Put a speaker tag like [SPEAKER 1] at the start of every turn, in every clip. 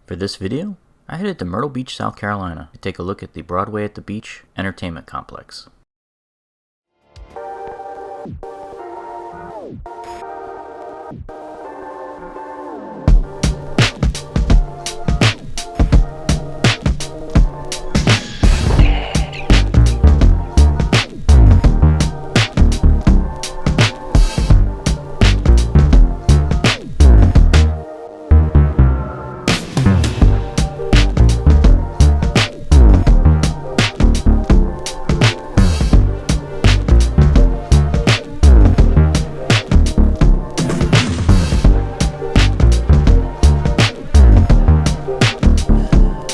[SPEAKER 1] For this video, I headed to Myrtle Beach, South Carolina to take a look at the Broadway at the Beach entertainment complex.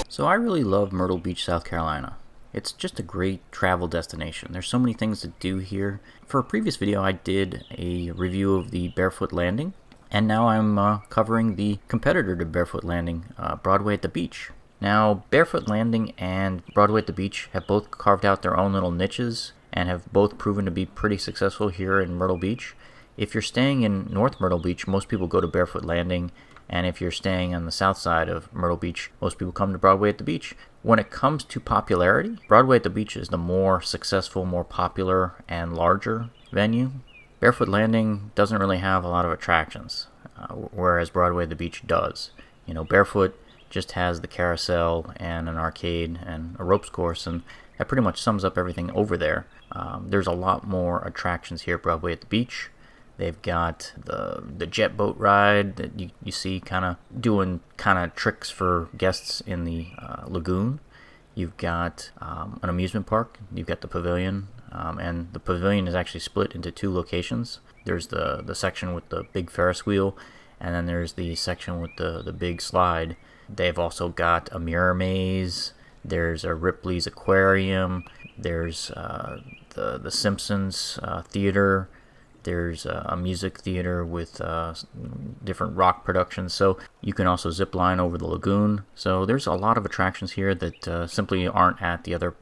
[SPEAKER 1] So I really love Myrtle Beach, South Carolina. It's just a great travel destination. There's so many things to do here. For a previous video, I did a review of the Barefoot Landing, and now I'm covering the competitor to Barefoot Landing, Broadway at the Beach. Now, Barefoot Landing and Broadway at the Beach have both carved out their own little niches and have both proven to be pretty successful here in Myrtle Beach. If you're staying in North Myrtle Beach, most people go to Barefoot Landing. And if you're staying on the south side of Myrtle Beach, most people come to Broadway at the Beach. When it comes to popularity, Broadway at the Beach is the more successful, more popular, and larger venue. Barefoot Landing doesn't really have a lot of attractions, whereas Broadway at the Beach does. You know, Barefoot just has the carousel and an arcade and a ropes course, and that pretty much sums up everything over there. There's a lot more attractions here at Broadway at the Beach. They've got the jet boat ride that you see kind of doing tricks for guests in the lagoon. You've got an amusement park. You've got the Pavillion, and the Pavillion is actually split into two locations. There's the section with the big Ferris wheel, and then there's the section with the big slide. They've also got a mirror maze. There's a Ripley's Aquarium. There's the Simpsons theater. There's a music theater with different rock productions, so you can also zip line over the lagoon. So there's a lot of attractions here that simply aren't at the other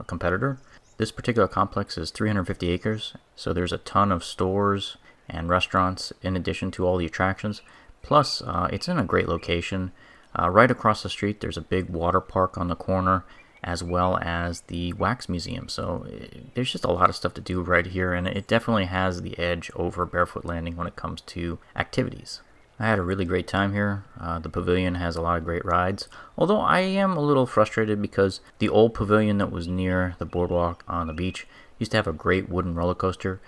[SPEAKER 1] competitor. This particular complex is 350 acres, so there's a ton of stores and restaurants in addition to all the attractions. Plus, it's in a great location. Right across the street, there's a big water park on the corner, as well as the wax museum. So there's just a lot of stuff to do right here, and it definitely has the edge over Barefoot Landing when it comes to activities. I had a really great time here. The Pavillion has a lot of great rides, although I am a little frustrated because the old Pavilion that was near the boardwalk on the beach used to have a great wooden roller coaster.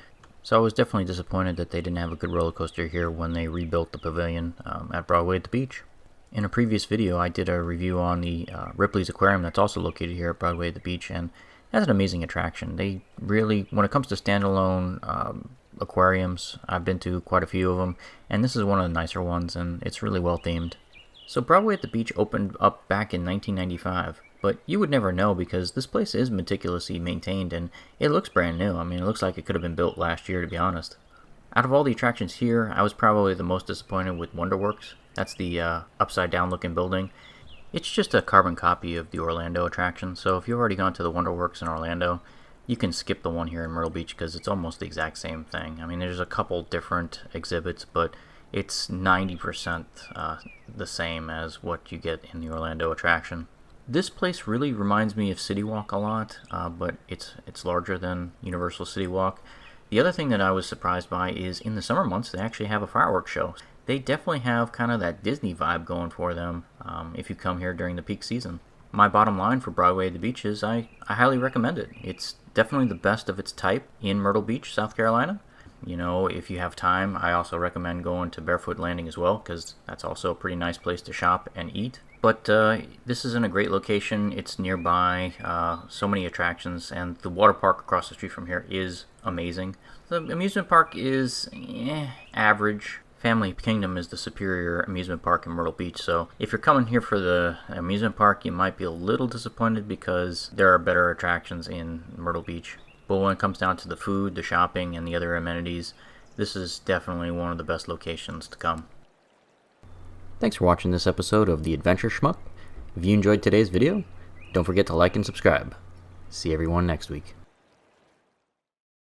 [SPEAKER 1] So I was definitely disappointed that they didn't have a good roller coaster here when they rebuilt the Pavilion at Broadway at the Beach. In a previous video, I did a review on the Ripley's Aquarium that's also located here at Broadway at the Beach, and that's an amazing attraction. They really, when it comes to standalone aquariums, I've been to quite a few of them, and this is one of the nicer ones, and it's really well themed. So Broadway at the Beach opened up back in 1995, but you would never know because this place is meticulously maintained, and it looks brand new. I mean, it looks like it could have been built last year, to be honest. Out of all the attractions here, I was probably the most disappointed with WonderWorks. That's the upside-down looking building. It's just a carbon copy of the Orlando attraction, so if you've already gone to the WonderWorks in Orlando, you can skip the one here in Myrtle Beach because it's almost the exact same thing. I mean, there's a couple different exhibits, but it's 90% the same as what you get in the Orlando attraction. This place really reminds me of City Walk a lot, but it's larger than Universal City Walk. The other thing that I was surprised by is in the summer months, they actually have a fireworks show. They definitely have kind of that Disney vibe going for them if you come here during the peak season. My bottom line for Broadway at the Beach is I highly recommend it. It's definitely the best of its type in Myrtle Beach, South Carolina. You know, if you have time, I also recommend going to Barefoot Landing as well because that's also a pretty nice place to shop and eat. But this is in a great location. It's nearby, so many attractions, and the water park across the street from here is amazing. The amusement park is average. Family Kingdom is the superior amusement park in Myrtle Beach, so if you're coming here for the amusement park, you might be a little disappointed because there are better attractions in Myrtle Beach. But when it comes down to the food, the shopping, and the other amenities, this is definitely one of the best locations to come. Thanks for watching this episode of The Adventure Schmuck. If you enjoyed today's video, don't forget to like and subscribe. See everyone next week.